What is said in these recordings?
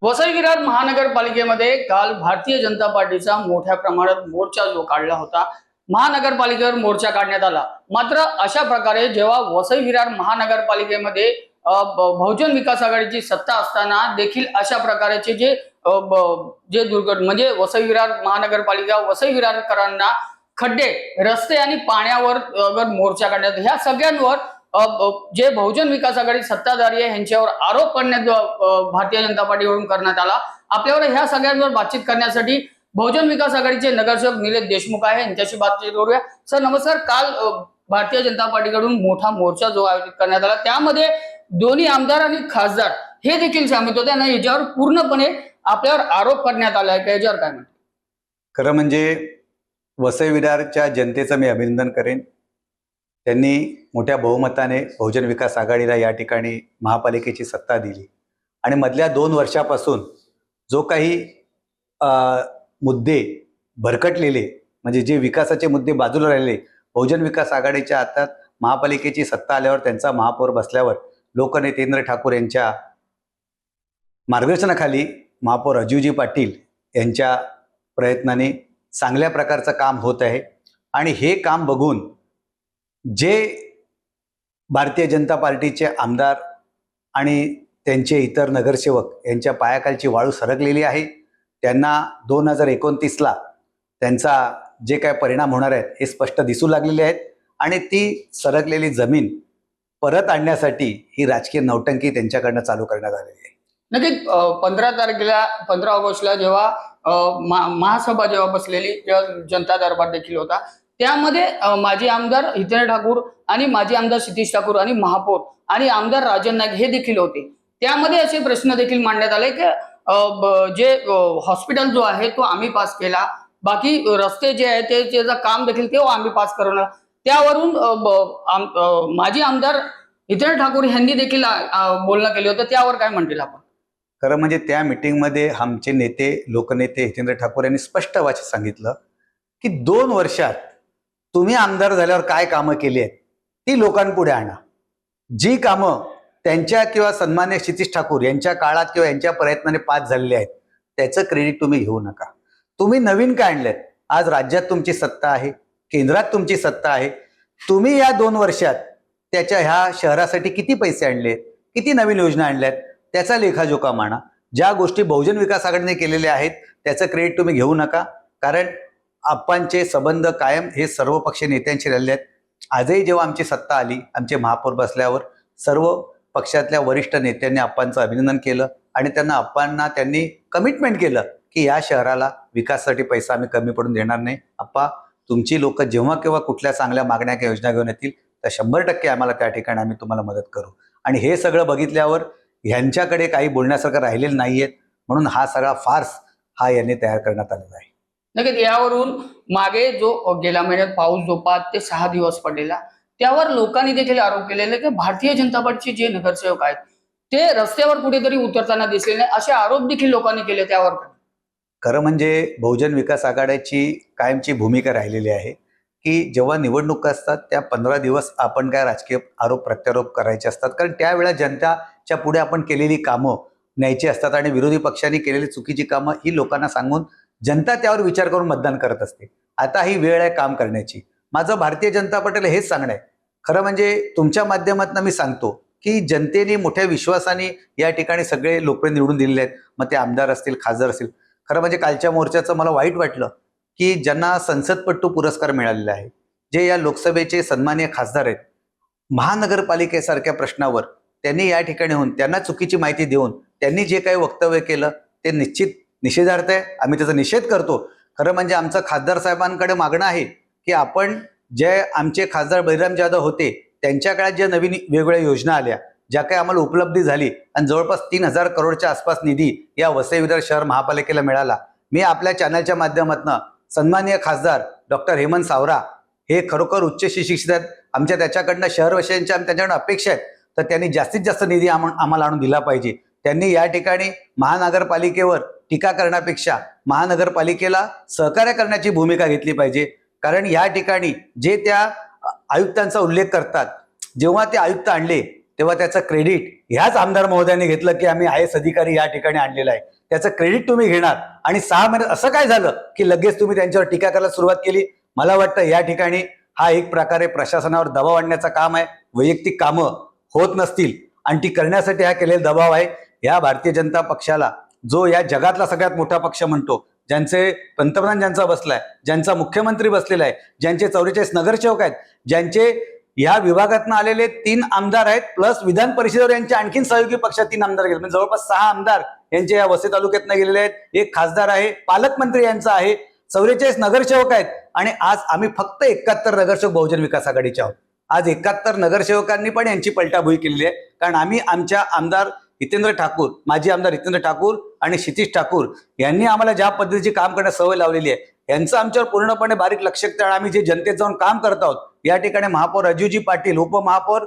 वसई विरार महानगरपालिकेमध्ये काल भारतीय जनता पार्टीचा मोठ्या प्रमाणात मोर्चा जो काढला होता, महानगरपालिकेवर मोर्चा काढण्यात आला। मात्र अशा प्रकारे जेव्हा वसई विरार महानगरपालिकेमध्ये बहुजन विकास आघाडीची सत्ता असताना देखील अशा प्रकारचे जे दुर्घट म्हणजे वसई विरार महानगरपालिका वसई विरारकरांना खड्डे, रस्ते आणि पाण्यावर अगर मोर्चा काढण्यात, ह्या सगळ्यांवर जे बहुजन विकास आघाडी सत्ताधारी आहे यांच्यावर आरोप करण्यात भारतीय जनता पार्टीकडून करण्यात आला। आपल्यावर ह्या सगळ्यांवर बातचीत करण्यासाठी बहुजन विकास आघाडीचे नगरसेवक निलेश देशमुख आहे, यांच्याशी बातचीत करूया। सर नमस्कार। काल भारतीय जनता पार्टीकडून मोठा मोर्चा जो आयोजित करण्यात आला, त्यामध्ये दोन्ही आमदार आणि खासदार हे देखील सामील होते आणि याच्यावर पूर्णपणे आपल्यावर आरोप करण्यात आला आहे। याच्यावर काय म्हणते? खरं म्हणजे वसई विरारच्या जनतेचं मी अभिनंदन करेन। त्यांनी मोठ्या बहुमताने बहुजन विकास आघाडीला या ठिकाणी महापालिकेची सत्ता दिली आणि मधल्या 2 वर्षापासून जो काही मुद्दे भरकटलेले, म्हणजे जे विकासाचे मुद्दे बाजूला राहिले, बहुजन विकास आघाडीच्या हातात महापालिकेची सत्ता आल्यावर, त्यांचा महापौर बसल्यावर लोकनेते इंद्र ठाकूर यांच्या मार्गदर्शनाखाली महापौर अजिवजी पाटील यांच्या प्रयत्नाने चांगल्या प्रकारचं काम होत आहे। आणि हे काम बघून जे भारतीय जनता पार्टीचे आमदार आणि त्यांचे इतर नगरसेवक यांच्या पायाखालची वाळू सरकलेली आहे, त्यांना 2029ला त्यांचा जे काय परिणाम होणार आहेत हे स्पष्ट दिसू लागलेले आहेत आणि ती सरकलेली जमीन परत आणण्यासाठी ही राजकीय नौटंकी त्यांच्याकडनं चालू करण्यात आलेली आहे। नक्कीच 15 ऑगस्टला जेव्हा महासभा जेव्हा बसलेली, तेव्हा जनता दरबार देखील होता, त्यामध्ये माजी आमदार हितेंद्र ठाकूर आणि माजी आमदार क्षितिज ठाकूर आणि महापौर आणि आमदार राजन नाईक हे देखील होते। त्यामध्ये असे प्रश्न देखील मांडण्यात आले की जे हॉस्पिटल जो आहे तो आम्ही पास केला, बाकी रस्ते जे आहे त्याचं काम देखील ते आम्ही पास करणार। त्यावरून माजी आमदार हितेंद्र ठाकूर यांनी देखील बोलणं केलं होतं, त्यावर काय म्हणतील आपण? खरं म्हणजे त्या मीटिंगमध्ये आमचे नेते, लोकनेते हितेंद्र ठाकूर यांनी स्पष्ट वाचित सांगितलं की 2 वर्षात तुम्ही आमदार झाल्यावर काय कामं केली आहेत ती लोकांपुढे आणा। जी कामं त्यांच्या किंवा सन्मान्य क्षितिज ठाकूर यांच्या काळात किंवा यांच्या प्रयत्नाने पास झालेली आहेत त्याचं क्रेडिट तुम्ही घेऊ नका। तुम्ही नवीन काय आणलेत? आज राज्यात तुमची सत्ता आहे, केंद्रात तुमची सत्ता आहे, तुम्ही या 2 वर्षात त्याच्या ह्या शहरासाठी किती पैसे आणले, किती नवीन योजना आणल्यात त्याचा लेखाजोखा मांडा। ज्या गोष्टी बहुजन विकास आघाडीने केलेल्या आहेत त्याचं क्रेडिट तुम्ही घेऊ नका, कारण आपांचे संबंध कायम हे सर्व पक्षीय नेत्यांशी राहिले आहेत। आजही जेव्हा आमची सत्ता आली, आमचे महापौर बसल्यावर सर्व पक्षातल्या वरिष्ठ नेत्यांनी आपांचं अभिनंदन केलं आणि त्यांनी कमिटमेंट केलं की या शहराला विकासासाठी पैसा आम्ही कमी पडून देणार नाही। आप्पा, तुमची लोक जेव्हा केव्हा कुठल्या चांगल्या मागण्या किंवा योजना घेऊन येतील तर 100% आम्हाला त्या ठिकाणी आम्ही तुम्हाला मदत करू। आणि हे सगळं बघितल्यावर ह्यांच्याकडे काही बोलण्यासारखं राहिलेलं नाहीये, म्हणून हा सगळा फार्स यांनी तयार करण्यात आलेला आहे। नक्कीच यावरून मागे जो गेल्या महिन्यात पाऊस जो 5 ते 6 दिवस पडलेला, त्यावर लोकांनी देखील आरोप केलेले की भारतीय जनता पार्टीचे जे नगरसेवक आहेत ते रस्त्यावर कुठेतरी उतरताना दिसले नाही, असे आरोप देखील लोकांनी केले। त्यावर खरं म्हणजे बहुजन विकास आघाडीची कायमची भूमिका राहिलेली आहे की जेव्हा निवडणुका असतात त्या 15 दिवस आपण काय राजकीय आरोप प्रत्यारोप करायचे असतात, कारण त्यावेळेला जनताच्या पुढे आपण केलेली कामं न्यायची असतात आणि विरोधी पक्षांनी केलेली चुकीची कामं ही लोकांना सांगून जनता त्यावर विचार करून मतदान करत असते। आता ही वेळ आहे काम करण्याची। माझं भारतीय जनता पार्टीला हेच सांगणं आहे। खरं म्हणजे तुमच्या माध्यमातून मी सांगतो की जनतेने मोठ्या विश्वासाने या ठिकाणी सगळे लोक निवडून दिलेले आहेत, मग ते आमदार असतील, खासदार असतील। खरं म्हणजे कालच्या मोर्चाचं मला वाईट वाटलं की ज्यांना संसदपट्टू पुरस्कार मिळालेला आहे, जे या लोकसभेचे सन्माननीय खासदार आहेत, महानगरपालिकेसारख्या प्रश्नावर त्यांनी या ठिकाणी होऊन त्यांना चुकीची माहिती देऊन त्यांनी जे काही वक्तव्य केलं ते निश्चित निषेधार्थ आहे। आम्ही त्याचा निषेध करतो। खरं म्हणजे आमचं खासदार साहेबांकडे मागणं आहे की आपण जे आमचे खासदार बहिराम जाधव होते त्यांच्या काळात ज्या नवीन वेगवेगळ्या योजना आल्या, ज्या काही आम्हाला उपलब्धी झाली आणि जवळपास 3000 करोडच्या आसपास निधी या वसई विरार शहर महापालिकेला मिळाला, मी आपल्या चॅनलच्या माध्यमातून सन्माननीय खासदार डॉक्टर हेमंत सावरा हे खरोखर उच्च शिक्षित आहेत, आमच्या त्याच्याकडनं शहरवासियांच्या त्यांच्याकडनं अपेक्षा आहेत, तर त्यांनी जास्तीत जास्त निधी आम्हाला आणून दिला पाहिजे। त्यांनी या ठिकाणी महानगरपालिकेवर टीका करण्यापेक्षा महानगरपालिकेला सहकार्य करण्याची भूमिका घेतली पाहिजे, कारण या ठिकाणी जे त्या आयुक्तांचा उल्लेख करतात, जेव्हा ते आयुक्त आणले तेव्हा त्याचं क्रेडिट ह्याच आमदार महोदयांनी घेतलं की आम्ही IAS अधिकारी या ठिकाणी आणलेला आहे. त्याचं क्रेडिट तुम्ही घेणार आणि 6 महिन्यात असं काय झालं की लगेच तुम्ही त्यांच्यावर टीका करायला सुरुवात केली. मला वाटतं या ठिकाणी हा एक प्रकारे प्रशासनावर दबाव आणण्याचं काम आहे. वैयक्तिक कामं होत नसतील आणि ती करण्यासाठी हा केलेला दबाव आहे. या भारतीय जनता पक्षाला, जो या जगातला सगळ्यात मोठा पक्ष म्हणतो, ज्यांचे पंतप्रधान ज्यांचा बसलाय, ज्यांचा मुख्यमंत्री बसलेला आहे, ज्यांचे 44 नगरसेवक आहेत, ज्यांचे या विभागातून आलेले 3 आमदार आहेत, प्लस विधान परिषदेवर यांचे आणखीन सहयोगी पक्षात 3 आमदार गेले, म्हणजे जवळपास 6 आमदार यांचे या वसई तालुक्यातनं गेलेले आहेत. एक खासदार आहे, पालकमंत्री यांचा आहे, 44 नगरसेवक आहेत आणि आज आम्ही फक्त 71 नगरसेवक बहुजन विकास आघाडीचे आहोत. आज 71 नगरसेवकांनी पण यांची पलटाभुई केलेली आहे, कारण आम्ही आमच्या आमदार हितेंद्र ठाकूर, माजी आमदार हितेंद्र ठाकूर आणि क्षितिज ठाकूर यांनी आम्हाला ज्या पद्धतीची काम करण्यास सवय लावलेली आहे, यांचं आमच्यावर पूर्णपणे बारीक लक्ष असतं. आम्ही जे जनतेत जाऊन काम करत आहोत, या ठिकाणी महापौर राजूजी पाटील, उपमहापौर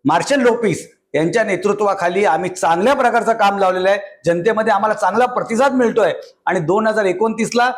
मार्शल लोपिस यांच्या नेतृत्वाखाली आम्ही चांगल्या प्रकारचं काम लावलेलं आहे. जनतेमध्ये आम्हाला चांगला प्रतिसाद मिळतोय आणि 2029ला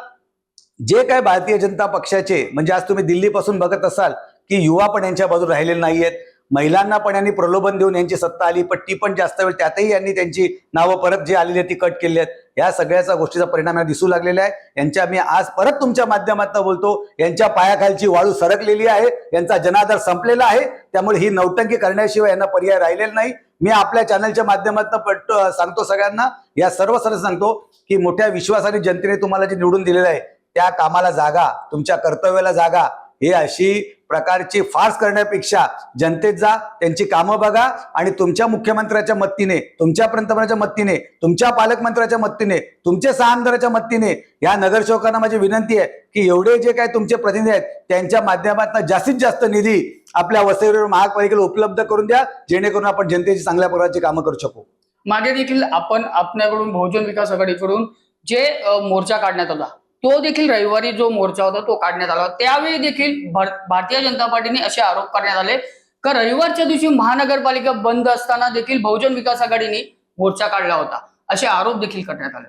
जे काय भारतीय जनता पक्षाचे, म्हणजे आज तुम्ही दिल्लीपासून बघत असाल की युवा पण यांच्या बाजूला राहिलेले नाहीयेत, महिलांना पण यांनी प्रलोभन देऊन यांची सत्ता आली, पण ती पण जास्त वेळ त्यातही यांनी त्यांची नावं परत जे आलेली आहेत ती कट केली आहेत. या सगळ्याचा गोष्टीचा परिणाम दिसू लागलेला आहे. यांच्या मी आज परत तुमच्या माध्यमातून बोलतो, यांच्या पायाखालची वाळू सरकलेली आहे, यांचा जनाधार संपलेला आहे. त्यामुळे ही नौटंकी करण्याशिवाय यांना पर्याय राहिलेला नाही. मी आपल्या चॅनलच्या माध्यमातून सांगतो सगळ्यांना, या सर्व सांगतो की मोठ्या विश्वासाने जनतेने तुम्हाला जे निवडून दिलेलं आहे त्या कामाला जागा, तुमच्या कर्तव्याला जागा. हे अशी प्रकारची फार्स करण्यापेक्षा जनतेत जा, त्यांची कामं बघा आणि तुमच्या मुख्यमंत्र्याच्या मदतीने, तुमच्या पंतप्रधानाच्या मदतीने, तुमच्या पालकमंत्र्याच्या मदतीने, तुमचे 6 आमदाराच्या मदतीने या नगरसेवकांना माझी विनंती आहे की एवढे जे काय तुमचे प्रतिनिधी आहेत त्यांच्या माध्यमातून जास्तीत जास्त निधी आपल्या वसई महापालिकेला उपलब्ध करून द्या, जेणेकरून आपण जनतेची चांगल्या प्रकारची कामं करू शकू. मागे देखील आपण आपल्याकडून बहुजन विकास आघाडीकडून जे मोर्चा काढण्यात आला, तो देखील रविवारी जो मोर्चा होता तो काढण्यात आला. त्यावेळी देखील भारतीय जनता पार्टीने असे आरोप करण्यात आले की रविवारच्या दिवशी महानगरपालिका बंद असताना देखील बहुजन विकास आघाडीने मोर्चा काढला होता, असे आरोप देखील करण्यात आले.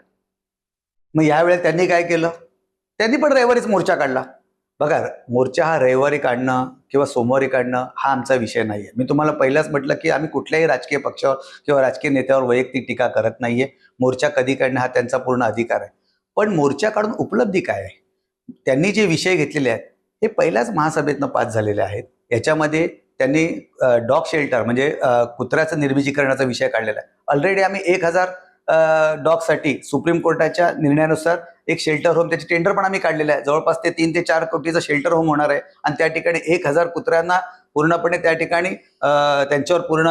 मग यावेळेला त्यांनी काय केलं? त्यांनी पण रविवारीच मोर्चा काढला. बघा, मोर्चा हा रविवारी काढणं किंवा सोमवारी काढणं हा आमचा विषय नाहीये. मी तुम्हाला पहिलाच म्हटलं की आम्ही कुठल्याही राजकीय पक्षावर किंवा राजकीय नेत्यावर वैयक्तिक टीका करत नाहीये. मोर्चा कधी काढणं हा त्यांचा पूर्ण अधिकार आहे. पण मोर्चा काढून उपलब्धी काय आहे? त्यांनी जे विषय घेतलेले आहेत हे पहिल्याच महासभेतनं पास झालेले आहेत. याच्यामध्ये त्यांनी डॉग शेल्टर म्हणजे कुत्र्याचं निर्मितीकरणाचा विषय काढलेला आहे. ऑलरेडी आम्ही 1000 डॉगसाठी सुप्रीम कोर्टाच्या निर्णयानुसार एक शेल्टर होम, त्याची टेंडर पण आम्ही काढलेलं आहे. जवळपास ते 3 ते 4 कोटीचं शेल्टर होम होणार आहे आणि त्या ठिकाणी 1000 कुत्र्यांना पूर्णपणे त्या ठिकाणी त्यांच्यावर पूर्ण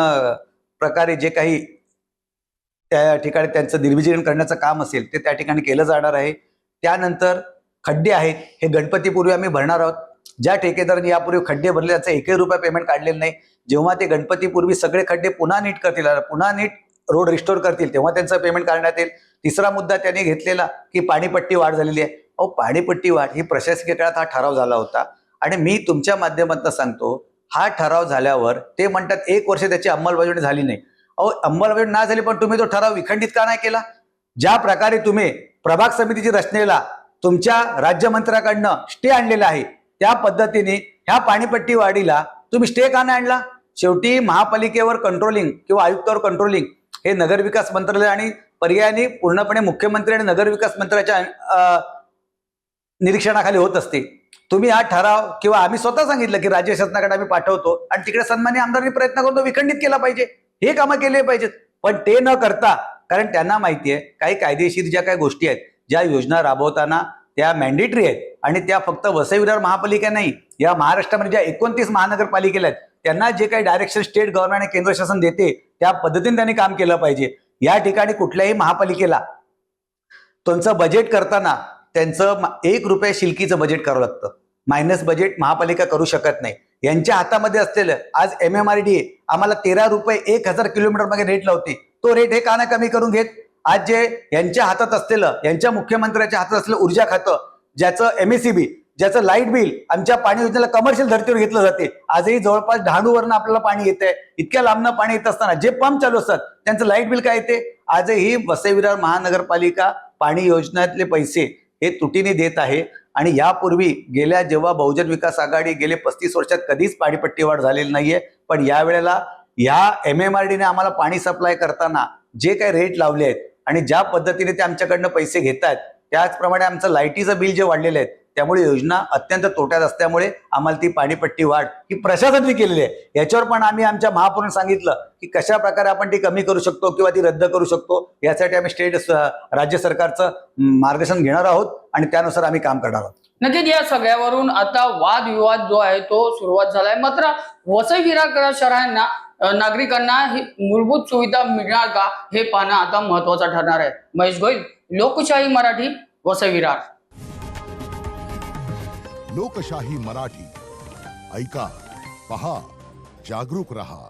प्रकारे जे काही त्या ठिकाणी त्यांचं निर्विजीकरण करण्याचं काम असेल ते त्या ठिकाणी केलं जाणार आहे. त्यानंतर खड्डे आहेत, हे गणपतीपूर्वी आम्ही भरणार आहोत. ज्या ठेकेदारांनी यापूर्वी खड्डे भरले त्याचं 1 रुपया पेमेंट काढलेलं नाही. जेव्हा ते गणपतीपूर्वी सगळे खड्डे पुन्हा नीट करतील, पुन्हा नीट रोड रिस्टोर करतील, तेव्हा त्यांचं पेमेंट काढण्यात येईल. तिसरा मुद्दा त्यांनी घेतलेला की पाणीपट्टी वाढ झालेली आहे. अहो, पाणीपट्टी वाढ ही प्रशासकीय काळात हा ठराव झाला होता आणि मी तुमच्या माध्यमातून सांगतो, हा ठराव झाल्यावर ते म्हणतात 1 वर्ष त्याची अंमलबजावणी झाली नाही. अहो, अंमलबजावणी नाही झाली, पण तुम्ही तो ठराव विखंडित का नाही केला? ज्या प्रकारे तुम्ही प्रभाग समितीची रचनेला तुमच्या राज्यमंत्र्याकडनं स्टे आणलेला आहे, त्या पद्धतीने ह्या पाणीपट्टी वाढीला तुम्ही स्टे का नाही आणला? शेवटी महापालिकेवर कंट्रोलिंग किंवा आयुक्तावर कंट्रोलिंग हे नगरविकास मंत्रालय आणि पर्यायाने पूर्णपणे मुख्यमंत्री आणि नगरविकास मंत्र्याच्या निरीक्षणाखाली होत असते. तुम्ही हा ठराव किंवा आम्ही स्वतः सांगितलं की राज्य शासनाकडे आम्ही पाठवतो आणि तिकडे सन्मान्य आमदारांनी प्रयत्न करतो विखंडित केला पाहिजे, हे कामं केले पाहिजेत. पण ते न करता, कारण त्यांना माहिती आहे काही कायदेशीर ज्या काही गोष्टी आहेत, ज्या योजना राबवताना त्या मॅन्डेटरी आहेत आणि त्या फक्त वसई विरार महापालिका नाही, या महाराष्ट्रामध्ये ज्या 29 महानगरपालिकेला आहेत त्यांना जे काही डायरेक्शन स्टेट गव्हर्नमेंट आणि केंद्र शासन देते त्या पद्धतीने त्यांनी काम केलं पाहिजे. या ठिकाणी कुठल्याही महापालिकेला त्यांचं बजेट करताना त्यांचं 1 रुपया शिल्कीचं बजेट करावं लागतं. मायनस बजेट महापालिका करू शकत नाही. यांच्या हातामध्ये असलेलं आज MMRDA आम्हाला 13 रुपये 1000 किलोमीटर मागे रेट लावते. तो रेट हे का नाही कमी करून घेत? आज जे यांच्या हातात असलेलं, यांच्या मुख्यमंत्र्याच्या हातात असलेलं ऊर्जा खातं, ज्याचं MSEB, ज्याचं लाईट बिल आमच्या पाणी योजनेला कमर्शियल धर्तीवर घेतलं जाते, आजही जवळपास डहाणूवरनं आपल्याला पाणी येतंय. इतक्या लांबनं पाणी येत असताना जे पंप चालू असतात त्यांचं लाईट बिल काय येते? आजही वसई विरार महानगरपालिका पाणी योजनेतले पैसे हे तुटीने देत आहे. आणि यापूर्वी गेल्या जेव्हा बहुजन विकास आघाडी गेले 35 वर्षात कधीच पाणीपट्टी वाढ झालेली नाहीये, पण यावेळेला या MMRDने आम्हाला पाणी सप्लाय करताना जे काही रेट लावले आहेत आणि ज्या पद्धतीने ते आमच्याकडनं पैसे घेत आहेत, त्याचप्रमाणे आमचं लाईटीचं बिल जे वाढलेलं आहे, त्यामुळे योजना अत्यंत तोट्यात असल्यामुळे आम्हाला ती पाणीपट्टी वाढ ही प्रशासनाने केलेली आहे. याच्यावर पण आम्ही आमच्या महापौरांना सांगितलं की कशा प्रकारे आपण ती कमी करू शकतो किंवा ती रद्द करू शकतो. यासाठी आम्ही राज्य सरकारचं मार्गदर्शन घेणार आहोत आणि त्यानुसार आम्ही काम करणार आहोत. नक्कीच या सगळ्यावरून आता वादविवाद जो आहे तो सुरुवात झालाय. मात्र वसई विरार शहरांना नागरिकांना ही मूलभूत सुविधा मिळणार का हे पाहणं आता महत्वाचं ठरणार आहे. महेश गोयल, लोकशाही मराठी, वसई विरार. लोकशाही मराठी ऐका, पहा, जागरूक रहा.